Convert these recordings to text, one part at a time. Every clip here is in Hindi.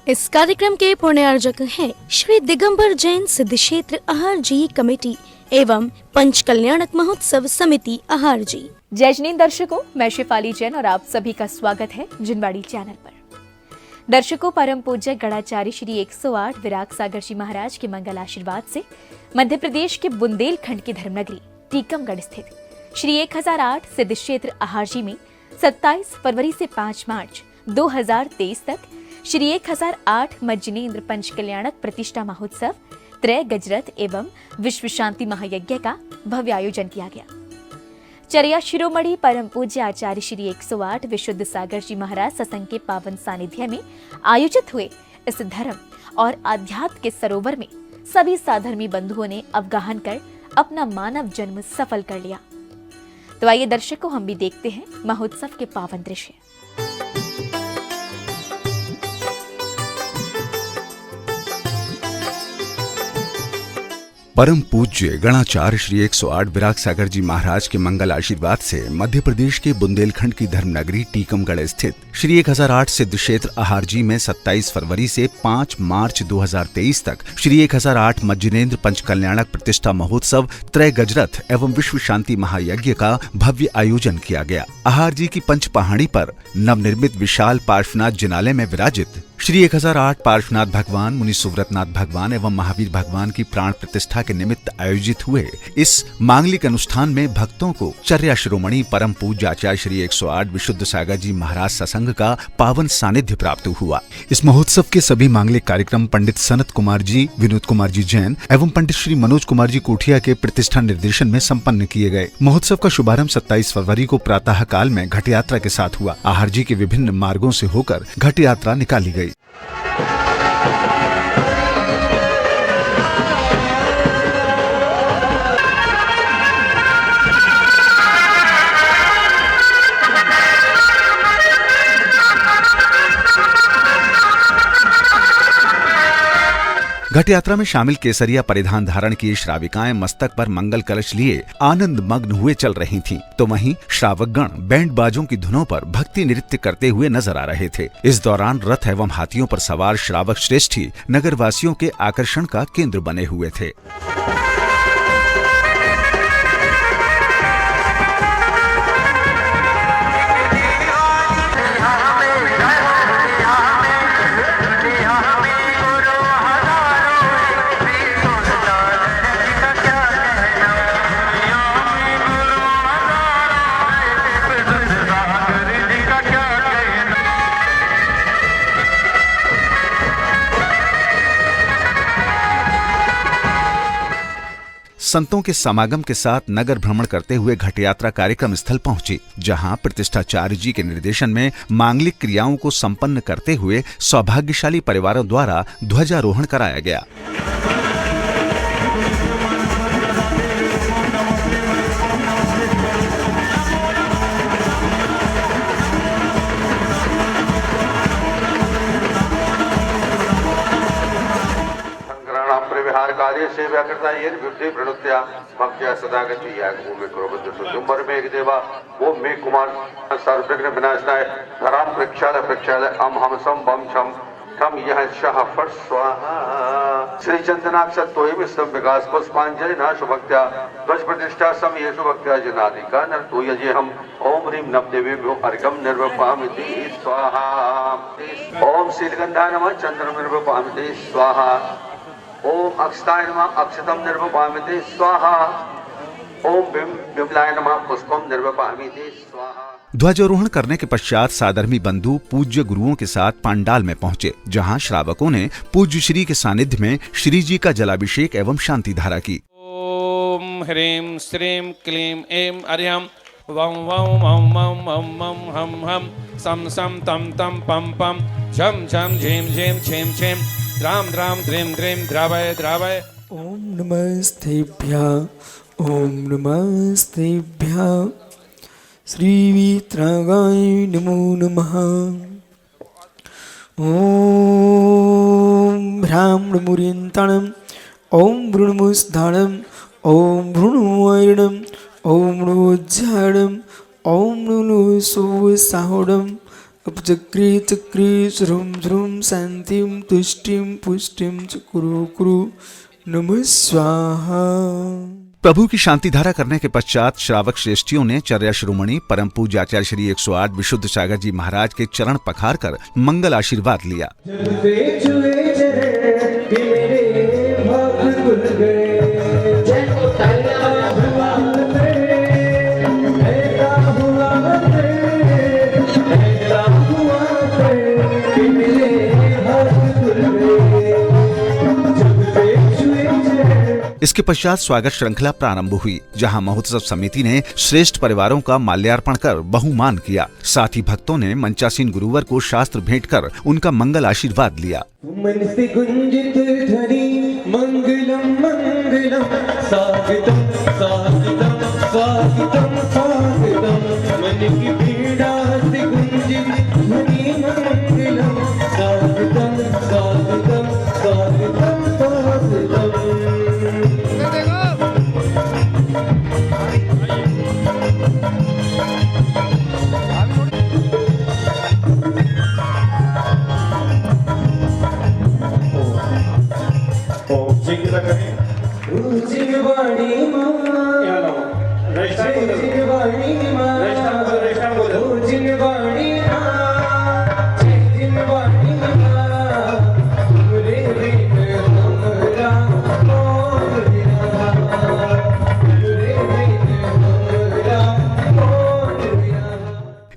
इस कार्यक्रम के पुण्यार्जक हैं श्री दिगंबर जैन सिद्ध क्षेत्र आहार जी कमेटी एवं पंच कल्याणक महोत्सव समिति आहार जी। जय जैन दर्शकों, मैं शेफाली जैन और आप सभी का स्वागत है जिनवाड़ी चैनल पर। दर्शकों, परम पूज्य गणाचार्य श्री 108 विराग सागर जी महाराज के मंगल आशीर्वाद से मध्य प्रदेश के बुंदेलखंड की धर्मनगरी टीकमगढ़ स्थित श्री 1008 सिद्ध क्षेत्र आहार जी में 27 फरवरी से 5 मार्च 2023 तक श्री 1008 मज्जनेन्द्र पंच कल्याणक प्रतिष्ठा महोत्सव त्रय गजरथ एवं विश्व शांति महायज्ञ का भव्य आयोजन किया गया। चर्या शिरोमणि परम पूज्य आचार्य श्री 108 विशुद्ध सागर जी महाराज सत्संग के पावन सानिध्य में आयोजित हुए इस धर्म और आध्यात्म के सरोवर में सभी साधर्मी बंधुओं ने अवगाहन कर अपना मानव जन्म सफल कर लिया। तो आइए दर्शकों, हम भी देखते हैं महोत्सव के पावन दृश्य। परम पूज्य गणाचार्य श्री 108 विराग सागर जी महाराज के मंगल आशीर्वाद से मध्य प्रदेश के बुंदेलखंड की धर्मनगरी टीकमगढ़ स्थित श्री 1008 सिद्ध क्षेत्र आहार जी में 27 फरवरी से 5 मार्च 2023 तक श्री 1008 मज्जनेन्द्र पंच कल्याणक प्रतिष्ठा महोत्सव त्रय गजरथ एवं विश्व शांति महायज्ञ का भव्य आयोजन किया गया। आहार जी की पंच पहाड़ी पर नवनिर्मित विशाल पार्श्वनाथ जिनालय में विराजित श्री 1008 पार्श्वनाथ भगवान, मुनि सुव्रतनाथ भगवान एवं महावीर भगवान की प्राण प्रतिष्ठा के निमित्त आयोजित हुए इस मांगलिक अनुष्ठान में भक्तों को चर्या शिरोमणि परम पूज्य आचार्य श्री 108 विशुद्ध सागर जी महाराज सत्संग का पावन सानिध्य प्राप्त हुआ। इस महोत्सव के सभी मांगलिक कार्यक्रम पंडित सनत कुमार जी, विनोद कुमार जी जैन एवं पंडित श्री मनोज कुमार जी कोठिया के प्रतिष्ठा निर्देशन में संपन्न किए गए। महोत्सव का शुभारंभ 27 फरवरी को प्रातः काल में घट यात्रा के साथ हुआ। आहार जी के विभिन्न मार्गों से होकर घट यात्रा निकाली गई। घट यात्रा में शामिल केसरिया परिधान धारण किए श्राविकाएं मस्तक पर मंगल कलश लिए आनंद मग्न हुए चल रही थीं, तो वहीं श्रावकगण बैंड बाजों की धुनों पर भक्ति नृत्य करते हुए नजर आ रहे थे। इस दौरान रथ एवं हाथियों पर सवार श्रावक श्रेष्ठ ही नगरवासियों के आकर्षण का केंद्र बने हुए थे। संतों के समागम के साथ नगर भ्रमण करते हुए घट यात्रा कार्यक्रम स्थल पहुंची, जहां प्रतिष्ठाचार्य जी के निर्देशन में मांगलिक क्रियाओं को संपन्न करते हुए सौभाग्यशाली परिवारों द्वारा ध्वजारोहण कराया गया। से व्याकृता ये विरुद्धे प्रणुत्या भक्त्या सदा गति यागमूमे क्रोबद्ध सुजुम्बर मेघ देवा वो मेघ कुमार सर्वविघ्न विनाशनाय धराम प्रक्षालय अम हम सम बम छम ठम यह शह फट स्वाहा श्री चंदनाक्ष तोय विश्रम विकास पुष्पांजलि नाश भक्त्या ध्वज प्रतिष्ठा सम येषु भक्त्या जनादिका नर तोय जे हम ओम ह्रीं नव देवेभ्यो अर्घं निर्वपामिति स्वाहा ओम शीलगंधा नमः चंद्रं निर्वपामिति स्वाहा ओम अक्षताय नमः अक्षतम निर्वपामिते स्वाहा ओम बिमलाय नमः पुष्पम निर्वपामिते स्वाहा। ध्वजारोहण करने के पश्चात साधर्मी बंधु पूज्य गुरुओं के साथ पंडाल में पहुंचे, जहां श्रावकों ने पूज्य श्री के सानिध्य में श्री जी का जलाभिषेक एवं शांति धारा की। ओम ह्रीं श्रीं क्लीं ऐं अर्यं वं वं मं मं मं मं हम हम सम सम तम तम पम पम झम झम झीम झीम छीम छीम द्राम द्राम द्रीम द्रीम द्रावय द्रावय। ओम नमस्तेभ्यः ओम नमस्तेभ्यः श्री वीतरागाय नमो नमः। ओम भ्राम्णमुरियन्ताणम् ओम भ्रूणमुस्धाणम् ओम भ्रूणुवैरणम् ओम नोज्झाडम् ओम नुलुसुसाहोडम् अपचक्रे चक्रे श्रुम श्रुम शांतिं तुष्टिं पुष्टिं च कुरु नमः स्वाहा। प्रभु की शांति धारा करने के पश्चात श्रावक श्रेष्ठियों ने चर्या शिरोमणि परम पूज्य आचार्य श्री 108 विशुद्ध सागर जी महाराज के चरण पखार कर मंगल आशीर्वाद लिया। इसके पश्चात स्वागत श्रृंखला प्रारंभ हुई, जहां महोत्सव समिति ने श्रेष्ठ परिवारों का माल्यार्पण कर बहुमान किया। साथ ही भक्तों ने मंचासीन गुरुवर को शास्त्र भेंट कर उनका मंगल आशीर्वाद लिया। मन से गुंजित ध्वनि मंगलम मंगलम स्वागतम स्वागतम स्वागतम स्वागतम। मन की पीड़ा से गुंजित ध्वनि मंगलम स्वागतम स्वागतम स्वागतम स्वागतम।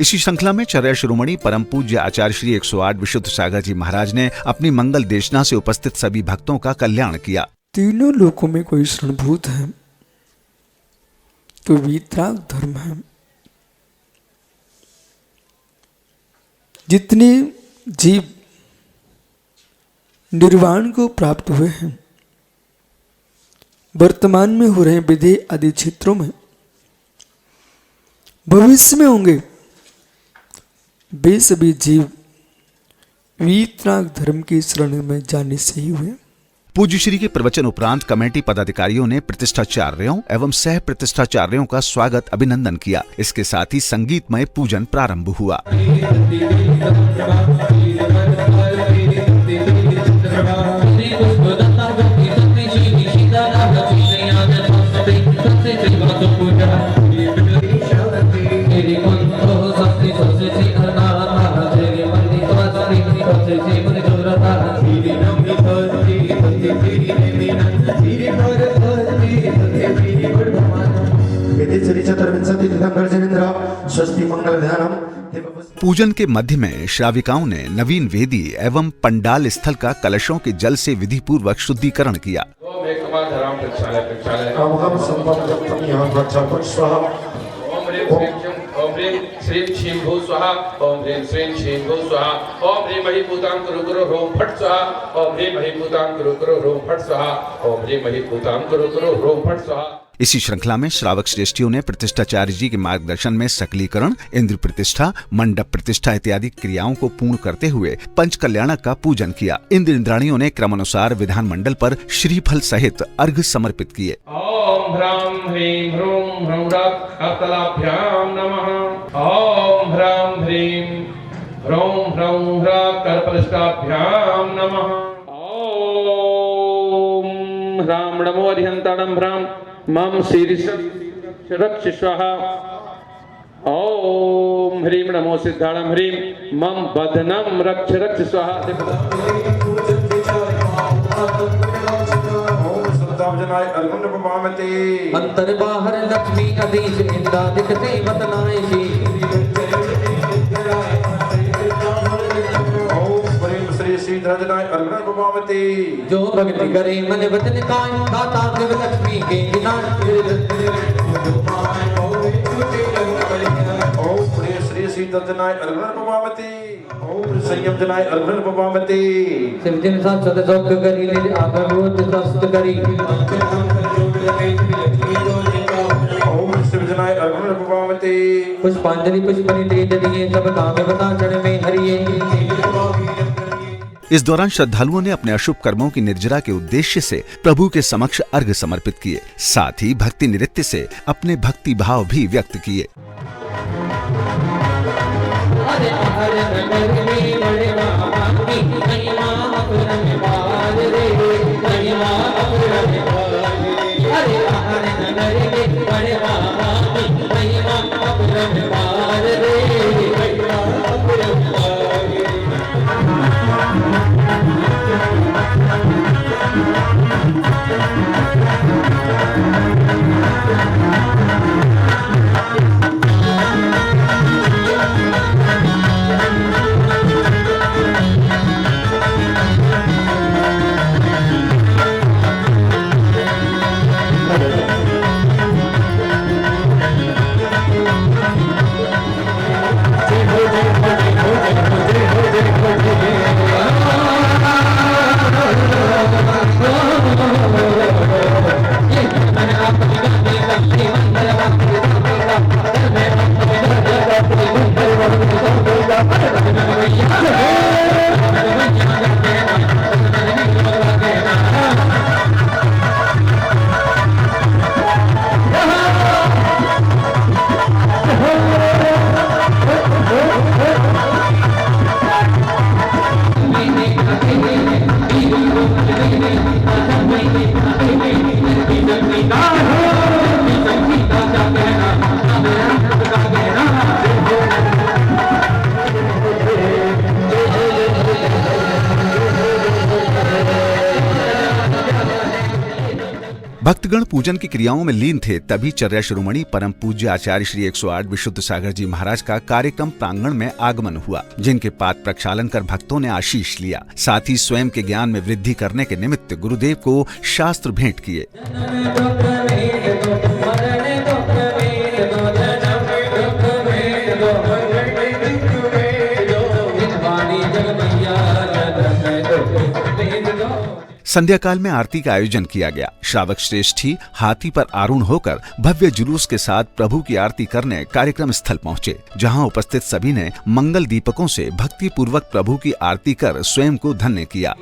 इसी श्रृंखला में चर्या शिरोमणि परम पूज्य आचार्य श्री 108 विशुद्ध सागर जी महाराज ने अपनी मंगल देशना से उपस्थित सभी भक्तों का कल्याण किया। तीनों लोकों में कोई शरणभूत है तो वीतराग धर्म है। जितने जीव निर्वाण को प्राप्त हुए हैं, वर्तमान में हो रहे विदेह आदि क्षेत्रों में, भविष्य में होंगे, वे सभी जीव वीतराग धर्म की शरण में जाने से ही हुए। पूज्य श्री के प्रवचन उपरांत कमेटी पदाधिकारियों ने प्रतिष्ठाचार्यों एवं सह प्रतिष्ठाचार्यों का स्वागत अभिनंदन किया। इसके साथ ही संगीतमय पूजन प्रारंभ हुआ। पूजन के मध्य में श्राविकाओं ने नवीन वेदी एवं पंडाल स्थल का कलशों के जल से विधि पूर्वक शुद्धिकरण किया। ओम ह्रीं श्रीं क्षीं भू स्वाहा। ओम ह्रीं श्रीं क्षीं भू स्वाहा। ओम ह्रीं महीभूतां कुरु कुरु ह्रूं फट् स्वाहा। ओम ह्रीं महीभूतां कुरु कुरु ह्रूं फट् स्वाहा। ओम ह्रीं महीभूतां कुरु कुरु ह्रूं फट् स्वाहा। इसी श्रृंखला में श्रावक श्रेष्ठियों ने प्रतिष्ठाचार्य जी के मार्गदर्शन में सकलीकरण, इंद्र प्रतिष्ठा, मंडप प्रतिष्ठा इत्यादि क्रियाओं को पूर्ण करते हुए पंच कल्याणक का पूजन किया। इंद्र इंद्राणियों ने क्रमानुसार विधान मंडल पर श्रीफल सहित अर्घ्य समर्पित किए। ओम ह्रां ह्रीं ह्रूं ह्रौरक अतलाभ्यां नमः। ओम ह्रां ह्रीं ह्रौं ह्रौं ह्रक कर्पलष्टाभ्यां नमः। ओम ह्रां नमो अरिहन्ताणं ह्रां मम शीर्षरक्ष स्वाहा। ओम ह्रीं नमो सिद्धाणं ह्रीं मम बदनं रक्ष रक्ष स्वाहा। जनाय अर्घं नमामि। अंतर बाहर लक्ष्मी अधीश इंदा दिखते बतनाएशी। ओम प्रेम श्री सीधरजनाय अर्घं नमामि। जो भक्ति करे मन वचन काय दाता शिव लक्ष्मी के विनाश। ओम प्रिय श्री सीधरजनाय अर्घं नमामि। ओम संयम जनाय अर्घं नमामि। शिव जिन साक्षात सौख करी निज आकर रोज सस्त करी। ओम शिव जनाय अर्घं नमामि। पुष्पांजलि पुष्पनि तेज दिए सब काम बता चरण में हरिये। इस दौरान श्रद्धालुओं ने अपने अशुभ कर्मों की निर्जरा के उद्देश्य से प्रभु के समक्ष अर्घ्य समर्पित किए। साथ ही भक्ति नृत्य से अपने भक्ति भाव भी व्यक्त किए। अरे हर नगर में बड़े मामा की महिमा अपरम पार रे, महिमा अपरम पार रे। अरे हर नगर में बड़े मामा की महिमा अपरम पार रे, महिमा अपरम पार रे। भक्तगण पूजन की क्रियाओं में लीन थे, तभी चर्या शिरोमणि परम पूज्य आचार्य श्री 108 विशुद्ध सागर जी महाराज का कार्यक्रम प्रांगण में आगमन हुआ, जिनके पाद प्रक्षालन कर भक्तों ने आशीष लिया। साथ ही स्वयं के ज्ञान में वृद्धि करने के निमित्त गुरुदेव को शास्त्र भेंट किए। संध्या काल में आरती का आयोजन किया गया। श्रावक श्रेष्ठी हाथी पर आरूढ़ होकर भव्य जुलूस के साथ प्रभु की आरती करने कार्यक्रम स्थल पहुंचे, जहां उपस्थित सभी ने मंगल दीपकों से भक्ति पूर्वक प्रभु की आरती कर स्वयं को धन्य किया।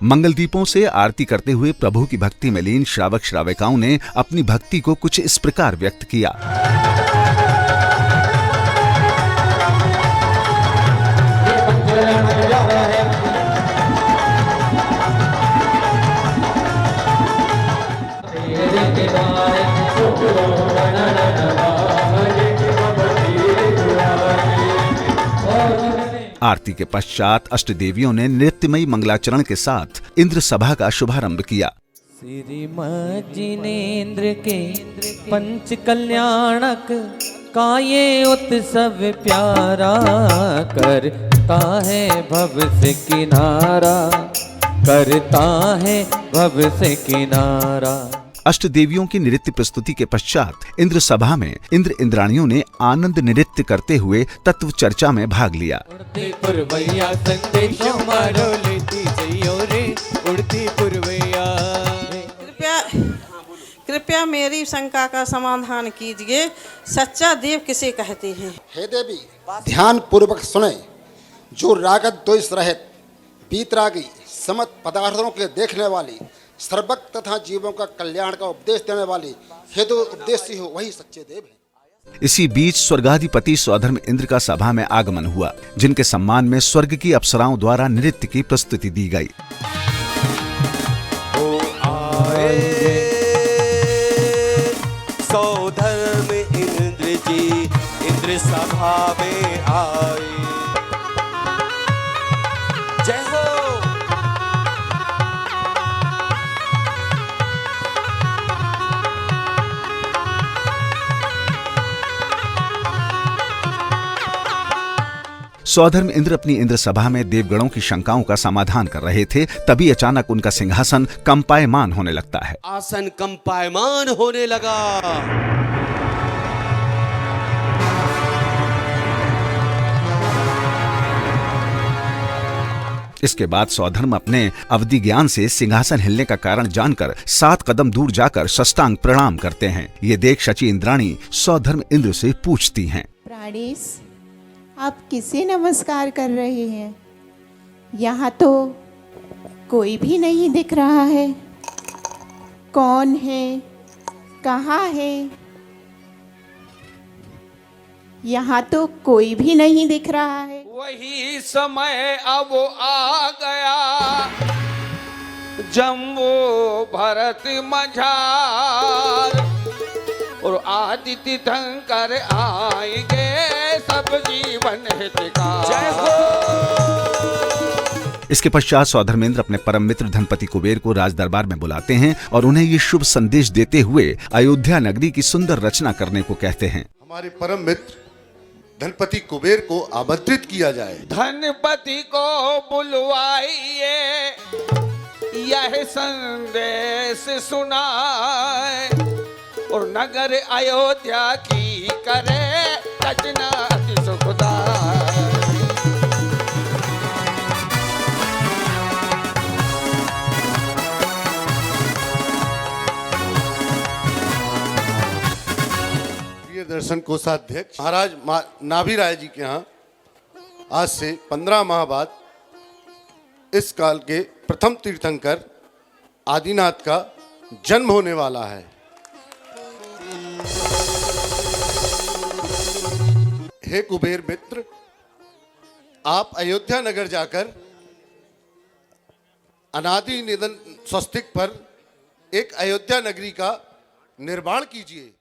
मंगल दीपों से आरती करते हुए प्रभु की भक्ति में लीन श्रावक श्राविकाओं ने अपनी भक्ति को कुछ इस प्रकार व्यक्त किया। आरती के पश्चात अष्टदेवियों ने नृत्यमयी मंगलाचरण के साथ इंद्र सभा का शुभारंभ किया। श्रीमद् जिनेन्द्र के पंच कल्याणक का ये उत्सव प्यारा, करता है भव से किनारा, करता है भव से किनारा। अष्टदेवियों की नृत्य प्रस्तुति के पश्चात इंद्र सभा में इंद्र इंद्राणियों ने आनंद नृत्य करते हुए तत्व चर्चा में भाग लिया। उड़ती पुरवैया संदेश मारो लेती जइयो रे, उड़ती पुरवैया। कृपया मेरी शंका का समाधान कीजिए, सच्चा देव किसे कहते हैं? हे देवी, ध्यान पूर्वक सुने। जो रागत द्वेष रहित वीतरागी समत पदार्थों के देखने वाली, सर्वक तथा जीवों का कल्याण का उपदेश देने वाली हेतु उपदेशी हो, वही सच्चे देव हैं। इसी बीच स्वर्गाधिपति स्वधर्म इंद्र का सभा में आगमन हुआ, जिनके सम्मान में स्वर्ग की अप्सराओं द्वारा नृत्य की प्रस्तुति दी गई। स्वधर्म इंद्र जी इंद्र सभा में आए। जय हो। सौधर्म इंद्र अपनी इंद्र सभा में देवगणों की शंकाओं का समाधान कर रहे थे, तभी अचानक उनका सिंहासन कंपायमान होने लगता है। आसन कंपायमान होने लगा। इसके बाद सौधर्म अपने अवधि ज्ञान से सिंहासन हिलने का कारण जानकर 7 कदम दूर जाकर साष्टांग प्रणाम करते हैं। ये देख शची इंद्राणी सौधर्म इंद्र से पूछती हैं, प्राणेश, आप किसे नमस्कार कर रहे हैं? यहाँ तो कोई भी नहीं दिख रहा है। कौन है? कहाँ है? यहाँ तो कोई भी नहीं दिख रहा है। वही समय अब आ गया जम्बो भरत मझार और आदित्य धनकर आएंगे सब जीवन हितकार। जय हो। इसके पश्चात सौधर्मेंद्र अपने परम मित्र धनपति कुबेर को राज दरबार में बुलाते हैं और उन्हें ये शुभ संदेश देते हुए अयोध्या नगरी की सुंदर रचना करने को कहते हैं। हमारे परम मित्र धनपति कुबेर को आमंत्रित किया जाए। धनपति को बुलवाइए यह संदेश सुनाए और नगर अयोध्या की करे रचना अति सुखदाय। दर्शन कोषाध्यक्ष महाराज नाभि राय जी के यहाँ आज से 15 माह बाद इस काल के प्रथम तीर्थंकर आदिनाथ का जन्म होने वाला है। हे कुबेर मित्र, आप अयोध्या नगर जाकर अनादि निधन स्वस्तिक पर एक अयोध्या नगरी का निर्माण कीजिए।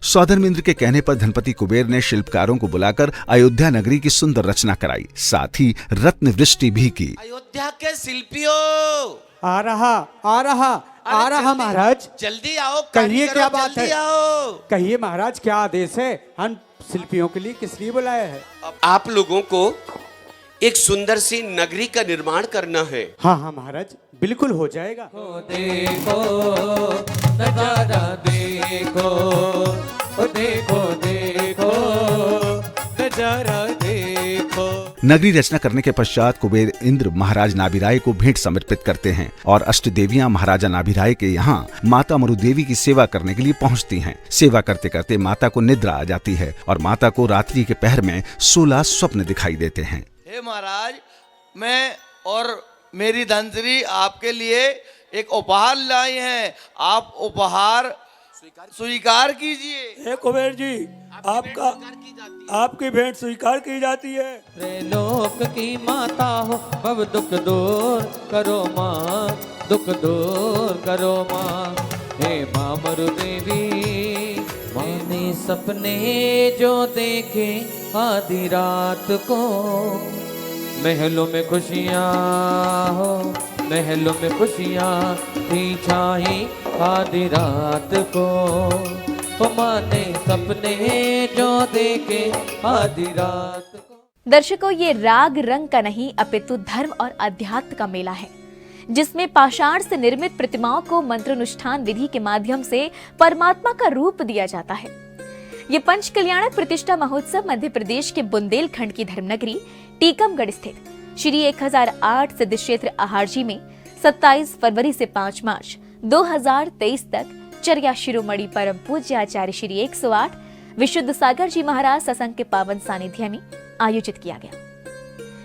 सौधर्मेंद्र के कहने पर धनपति कुबेर ने शिल्पकारों को बुलाकर अयोध्या नगरी की सुंदर रचना कराई, साथ ही रत्न वृष्टि भी की। अयोध्या के शिल्पियों, आ रहा महाराज, जल्दी आओ। कहिए क्या बात है? आओ। कहिए महाराज, क्या आदेश है? हम शिल्पियों के लिए किस लिए बुलाया है? आप लोगों को एक सुंदर सी नगरी का निर्माण करना है। हाँ महाराज, बिल्कुल हो जाएगा। देखो नजारा देखो, देखो देखो नजारा देखो। नगरी रचना करने के पश्चात कुबेर इंद्र महाराज नाभिराय को भेंट समर्पित करते हैं और अष्टदेवियां महाराजा नाभिराय के यहाँ माता मरुदेवी की सेवा करने के लिए पहुँचती हैं। सेवा करते करते माता को निद्रा आ जाती है और माता को रात्रि के पहर में 16 स्वप्न दिखाई देते हैं। हे महाराज, मैं और मेरी धनश्री आपके लिए एक उपहार लाई हैं। आप उपहार स्वीकार कीजिए। हे कुबेर जी, आपकी भेंट स्वीकार की जाती है। त्रिलोक की माता हो, भव दुख दूर करो माँ, दुख दूर करो माँ। हे माँ मरुदेवी, मैंने सपने जो देखे आधी रात को, महलों में खुशियाँ हो, महलों में खुशियाँ थी छाई आधी रात को। माने सपने जो देखे आधी रात को। दर्शकों, ये राग रंग का नहीं अपितु धर्म और अध्यात्म का मेला है, जिसमें पाषाण से निर्मित प्रतिमाओं को मंत्रानुष्ठान विधि के माध्यम से परमात्मा का रूप दिया जाता है। ये पंच कल्याणक प्रतिष्ठा महोत्सव मध्य प्रदेश के बुंदेलखंड की धर्मनगरी टीकमगढ़ स्थित श्री 1008 सिद्ध क्षेत्र अहारजी में 27 फरवरी से 5 मार्च 2023 तक चर्या शिरोमणि परम पूज्य आचार्य श्री 108 विशुद्ध सागर जी महाराज सत्संग के पावन सानिध्य में आयोजित किया गया,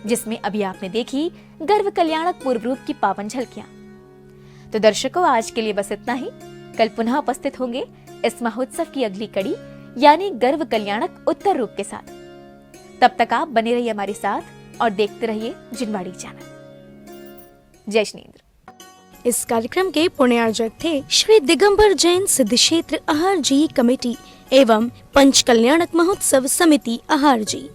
जिसमें अभी आपने देखी गर्व कल्याणक पूर्व रूप की पावन झलकियां। तो दर्शकों, आज के लिए बस इतना ही। कल पुनः उपस्थित होंगे इस महोत्सव की अगली कड़ी यानी गर्व कल्याणक उत्तर रूप के साथ। तब तक आप बने रहिए हमारे साथ और देखते रहिए जिनवाड़ी चैनल। जय श्रीन्द्र। इस कार्यक्रम के पुण्यार्जक थे श्री दिगंबर जैन सिद्ध क्षेत्र अहारजी कमेटी एवं पंच कल्याणक महोत्सव समिति अहारजी।